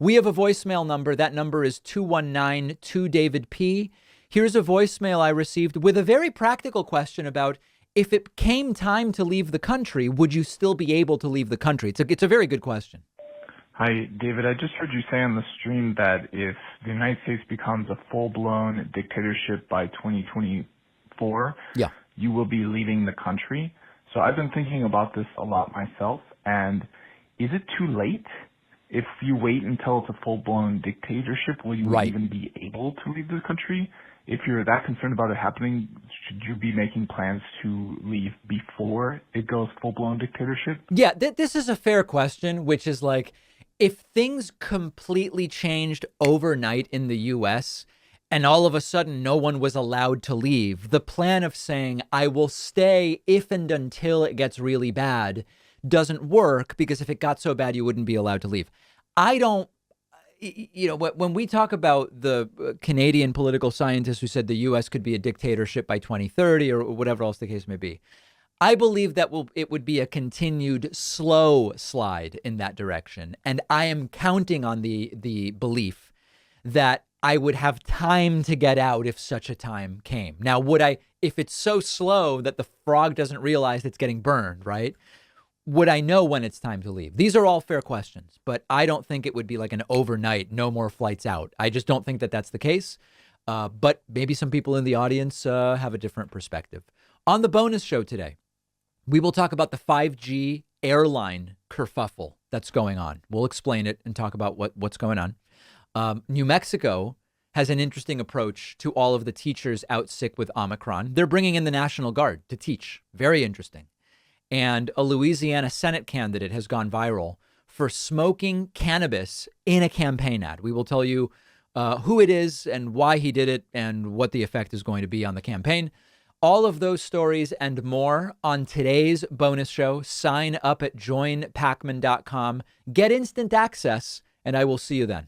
We have a voicemail number. That number is 219-2-DAVID-P. Here's a voicemail I received with a very practical question about if it came time to leave the country, would you still be able to leave the country? It's a very good question. Hi, David. I just heard you say on the stream that if the United States becomes a full-blown dictatorship by 2024, Yeah. you will be leaving the country. So I've been thinking about this a lot myself. And is it too late? If you wait until it's a full-blown dictatorship, will you even be able to leave the country? If you're that concerned about it happening, should you be making plans to leave before it goes full-blown dictatorship? Yeah, this is a fair question, which is like, if things completely changed overnight in the U.S. and all of a sudden no one was allowed to leave, the plan of saying, I will stay if and until it gets really bad doesn't work, because if it got so bad, you wouldn't be allowed to leave. I don't, when we talk about the Canadian political scientists who said the U.S. could be a dictatorship by 2030 or whatever else the case may be, I believe that it would be a continued slow slide in that direction. And I am counting on the belief that I would have time to get out if such a time came. Now, if it's so slow that the frog doesn't realize it's getting burned, right? Would I know when it's time to leave? These are all fair questions, but I don't think it would be like an overnight, no more flights out. I just don't think that that's the case. But maybe some people in the audience have a different perspective. On the bonus show today, we will talk about the 5G airline kerfuffle that's going on. We'll explain it and talk about what's going on. New Mexico has an interesting approach to all of the teachers out sick with Omicron. They're bringing in the National Guard to teach. Very interesting. And a Louisiana Senate candidate has gone viral for smoking cannabis in a campaign ad. We will tell you who it is and why he did it and what the effect is going to be on the campaign. All of those stories and more on today's bonus show. Sign up at joinpakman.com. Get instant access, and I will see you then.